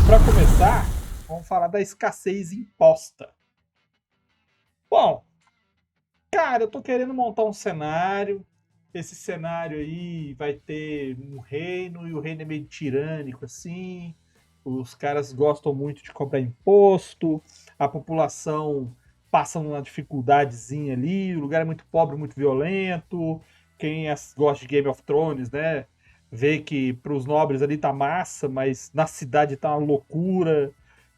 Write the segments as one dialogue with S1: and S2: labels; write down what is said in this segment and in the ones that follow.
S1: Para começar, vamos falar da escassez imposta. Bom, cara, eu tô querendo montar um cenário. Esse cenário aí vai ter um reino e o reino é meio tirânico assim. Os caras gostam muito de cobrar imposto, a população passa uma dificuldadezinha ali, o lugar é muito pobre, muito violento. Quem gosta de Game of Thrones, né, vê que para os nobres ali tá massa, mas na cidade tá uma loucura,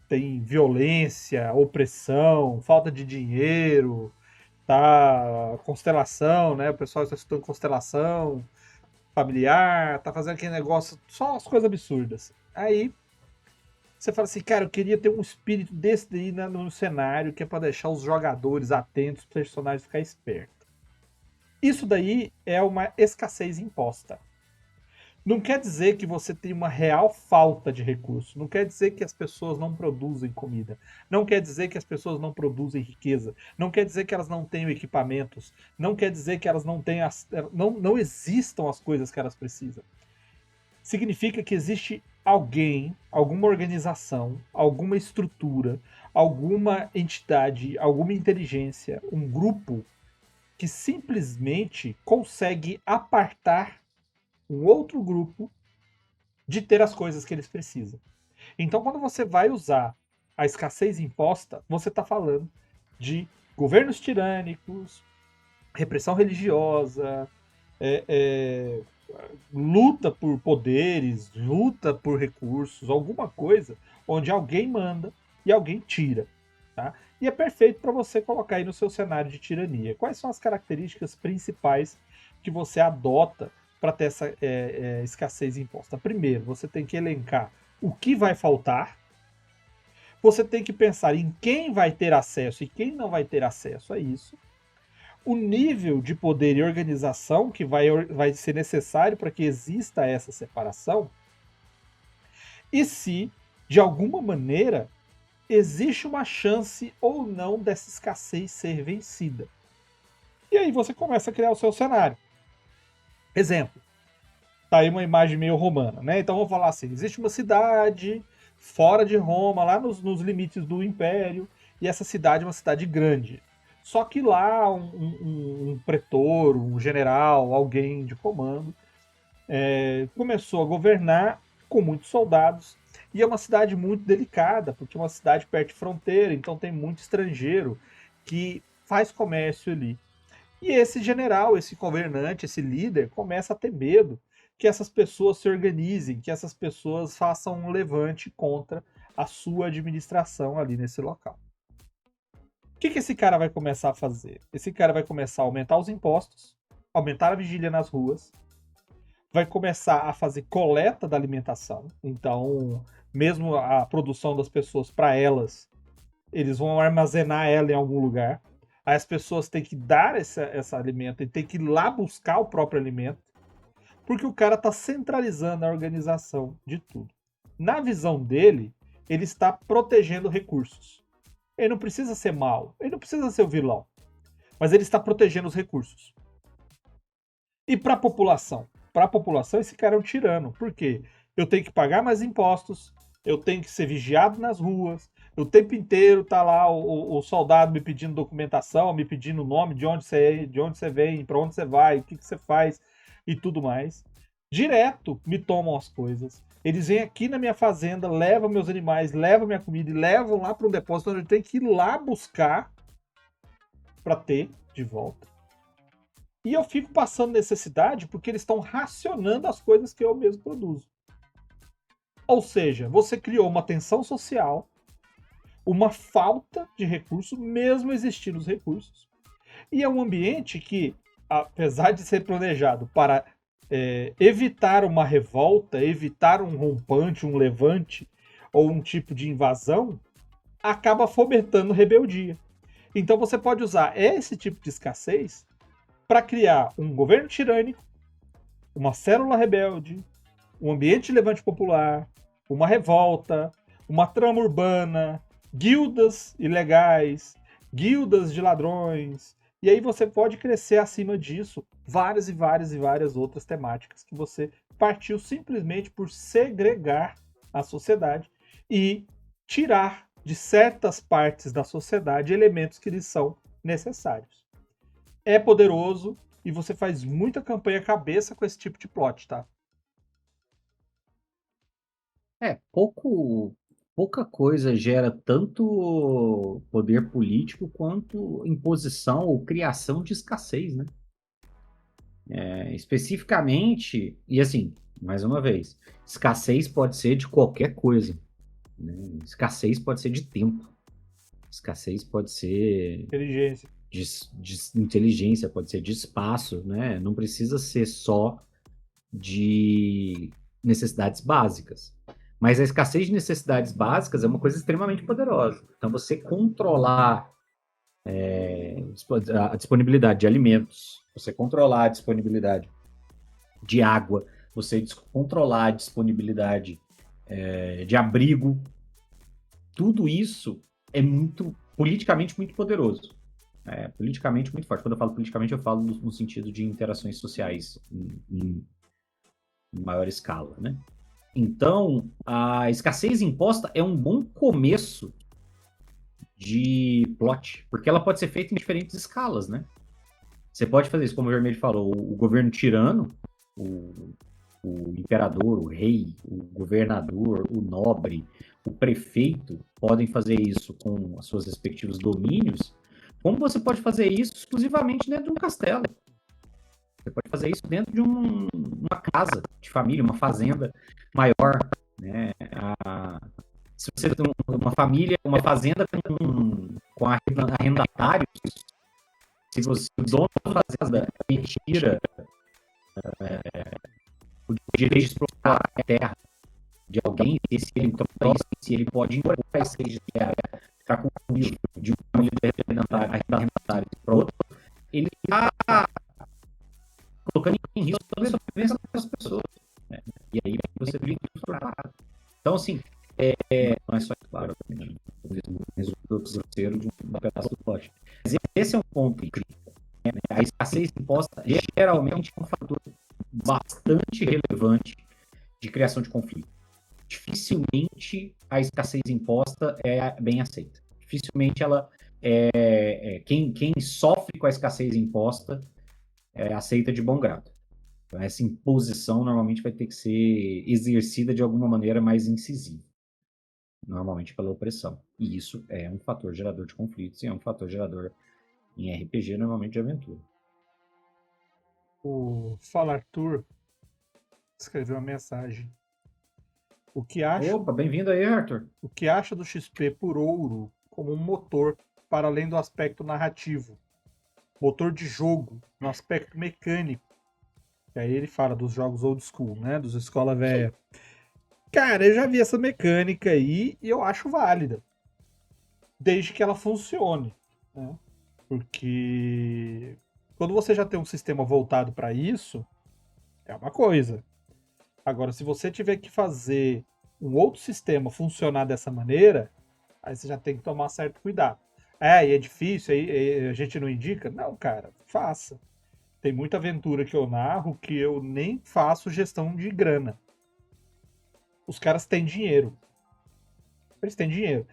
S1: tem violência, opressão, falta de dinheiro, tá constelação, né? O pessoal está estudando constelação familiar, tá fazendo aquele negócio, só as coisas absurdas. Aí você fala assim, cara, eu queria ter um espírito desse daí no cenário, que é para deixar os jogadores atentos, os personagens ficar espertos. Isso daí é uma escassez imposta. Não quer dizer que você tem uma real falta de recursos. Não quer dizer que as pessoas não produzem comida. Não quer dizer que as pessoas não produzem riqueza. Não quer dizer que elas não tenham equipamentos. Não quer dizer que elas não tenham não existam as coisas que elas precisam. Significa que existe alguém, alguma organização, alguma estrutura, alguma entidade, alguma inteligência, um grupo que simplesmente consegue apartar um outro grupo de ter as coisas que eles precisam. Então, quando você vai usar a escassez imposta, você está falando de governos tirânicos, repressão religiosa, é, é, luta por poderes, luta por recursos, alguma coisa onde alguém manda e alguém tira. Tá? E é perfeito para você colocar aí no seu cenário de tirania. Quais são as características principais que você adota para ter essa escassez imposta? Primeiro, você tem que elencar o que vai faltar. Você tem que pensar em quem vai ter acesso e quem não vai ter acesso a isso. O nível de poder e organização que vai ser necessário para que exista essa separação. E se, de alguma maneira, existe uma chance ou não dessa escassez ser vencida. E aí você começa a criar o seu cenário. Exemplo. Tá aí uma imagem meio romana, né? Então vamos falar assim: existe uma cidade fora de Roma, lá nos limites do Império, e essa cidade é uma cidade grande. Só que lá um pretor, um general, alguém de comando, começou a governar com muitos soldados. E é uma cidade muito delicada, porque é uma cidade perto de fronteira, então tem muito estrangeiro que faz comércio ali. E esse general, esse governante, esse líder, começa a ter medo que essas pessoas se organizem, que essas pessoas façam um levante contra a sua administração ali nesse local. O que esse cara vai começar a fazer? Esse cara vai começar a aumentar os impostos, aumentar a vigília nas ruas, vai começar a fazer coleta da alimentação. Então, mesmo a produção das pessoas para elas, eles vão armazenar ela em algum lugar. Aí as pessoas têm que dar esse alimento e tem que ir lá buscar o próprio alimento, porque o cara está centralizando a organização de tudo. Na visão dele, ele está protegendo recursos. Ele não precisa ser mal, ele não precisa ser o vilão, mas ele está protegendo os recursos. E para a população? Para a população, esse cara é um tirano. Por quê? Eu tenho que pagar mais impostos, eu tenho que ser vigiado nas ruas, o tempo inteiro tá lá o soldado me pedindo documentação, me pedindo o nome, de onde você vem, para onde você vai, o que você faz e tudo mais. Direto me tomam as coisas. Eles vêm aqui na minha fazenda, levam meus animais, levam minha comida e levam lá para um depósito onde eu tenho que ir lá buscar para ter de volta. E eu fico passando necessidade porque eles estão racionando as coisas que eu mesmo produzo. Ou seja, você criou uma tensão social, uma falta de recursos, mesmo existindo os recursos. E é um ambiente que, apesar de ser planejado para evitar uma revolta, evitar um rompante, um levante ou um tipo de invasão, acaba fomentando rebeldia. Então você pode usar esse tipo de escassez para criar um governo tirânico, uma célula rebelde, um ambiente de levante popular, uma revolta, uma trama urbana, guildas ilegais, guildas de ladrões. E aí você pode crescer acima disso várias e várias e várias outras temáticas que você partiu simplesmente por segregar a sociedade e tirar de certas partes da sociedade elementos que lhes são necessários. É poderoso e você faz muita campanha cabeça com esse tipo de plot, tá?
S2: Pouca coisa gera tanto poder político quanto imposição ou criação de escassez, né? Especificamente, e assim, mais uma vez, escassez pode ser de qualquer coisa, né? Escassez pode ser de tempo, escassez pode ser
S1: Inteligência.
S2: de inteligência, pode ser de espaço, né? Não precisa ser só de necessidades básicas. Mas a escassez de necessidades básicas é uma coisa extremamente poderosa. Então, você controlar a disponibilidade de alimentos, você controlar a disponibilidade de água, você controlar a disponibilidade de abrigo, tudo isso é muito politicamente muito poderoso. Politicamente muito forte. Quando eu falo politicamente, eu falo no sentido de interações sociais em maior escala, né? Então, a escassez imposta é um bom começo de plot, porque ela pode ser feita em diferentes escalas, né? Você pode fazer isso, como o Vermelho falou, o governo tirano, o, o imperador, o rei, o governador, o nobre, o prefeito podem fazer isso com os seus respectivos domínios, como você pode fazer isso exclusivamente dentro de um castelo. Você pode fazer isso dentro de uma casa de família, uma fazenda maior, né? Se você tem uma família, uma fazenda com arrendatários, se você, o dono da fazenda retira o direito de explorar a terra de alguém, se ele, então, se ele pode impor esse para confundir de uma família de arrendatários para outra, ele está colocando em risco toda a sobrevivência das pessoas. Né? E aí você vive distornado. Então, assim, não é só, claro, o resultado financeiro de um pedaço do pote. Mas esse é um ponto crítico. Né? A escassez imposta geralmente é um fator bastante relevante de criação de conflito. Dificilmente a escassez imposta é bem aceita. Dificilmente ela quem sofre com a escassez imposta aceita de bom grado. Então, essa imposição normalmente vai ter que ser exercida de alguma maneira mais incisiva, normalmente pela opressão. E isso é um fator gerador de conflitos e é um fator gerador em RPG, normalmente de aventura.
S1: O Fala Arthur escreveu uma mensagem. O que acha,
S2: Opa, bem-vindo aí, Arthur.
S1: o que acha do XP por ouro como um motor para além do aspecto narrativo? Motor de jogo, no aspecto mecânico. E aí ele fala dos jogos old school, né? Dos escola velha. Cara, eu já vi essa mecânica aí e eu acho válida. Desde que ela funcione. Né? Porque quando você já tem um sistema voltado para isso, é uma coisa. Agora, se você tiver que fazer um outro sistema funcionar dessa maneira, aí você já tem que tomar certo cuidado. E é difícil, aí a gente não indica? Não, cara, faça. Tem muita aventura que eu narro que eu nem faço gestão de grana. Os caras têm dinheiro. Eles têm dinheiro.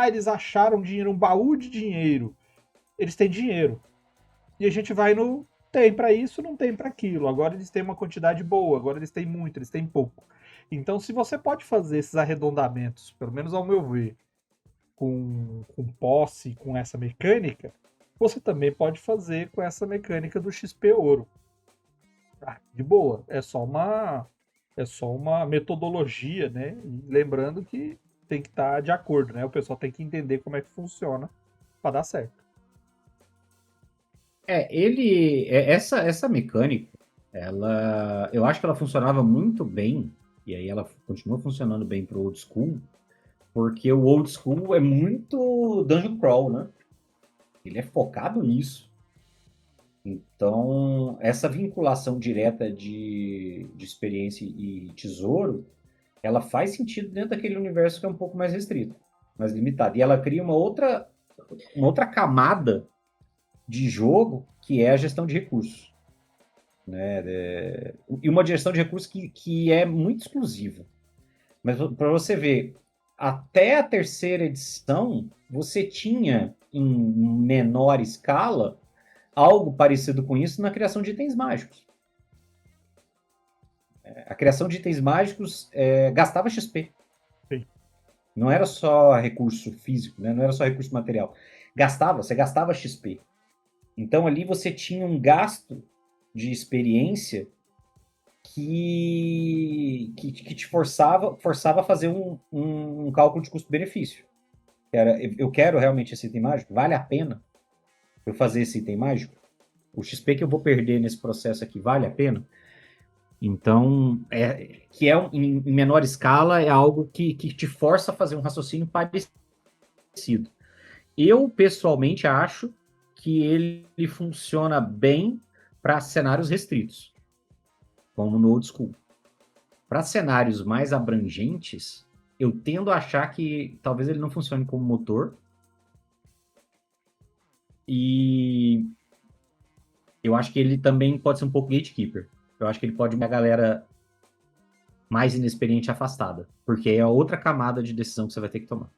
S1: Eles acharam dinheiro, um baú de dinheiro. Eles têm dinheiro. E a gente vai no. Tem para isso, não tem para aquilo. Agora eles têm uma quantidade boa, agora eles têm muito, eles têm pouco. Então, se você pode fazer esses arredondamentos, pelo menos ao meu ver, com posse, com essa mecânica, você também pode fazer com essa mecânica do XP ouro. De boa. É só uma metodologia, né? E lembrando que tem que estar de acordo, né? O pessoal tem que entender como é que funciona para dar certo.
S2: Essa mecânica, eu acho que ela funcionava muito bem, e aí ela continua funcionando bem pro old school, porque o old school é muito dungeon crawl, né? Ele é focado nisso. Então, essa vinculação direta de experiência e tesouro, ela faz sentido dentro daquele universo que é um pouco mais restrito, mais limitado. E ela cria uma outra camada de jogo que é a gestão de recursos. Né? E uma gestão de recursos que é muito exclusiva. Mas para você ver, até a terceira edição, você tinha, em menor escala, algo parecido com isso na criação de itens mágicos. A criação de itens mágicos gastava XP.
S1: Sim.
S2: Não era só recurso físico, né? Não era só recurso material. Você gastava XP. Então ali você tinha um gasto de experiência que te forçava a fazer um cálculo de custo-benefício. Eu quero realmente esse item mágico? Vale a pena eu fazer esse item mágico? O XP que eu vou perder nesse processo aqui vale a pena? Então, em menor escala, é algo que te força a fazer um raciocínio parecido. Eu, pessoalmente, acho que ele funciona bem para cenários restritos, como no Old School. Para cenários mais abrangentes, eu tendo a achar que talvez ele não funcione como motor. E eu acho que ele também pode ser um pouco gatekeeper. Eu acho que ele pode uma galera mais inexperiente afastada, porque é outra camada de decisão que você vai ter que tomar.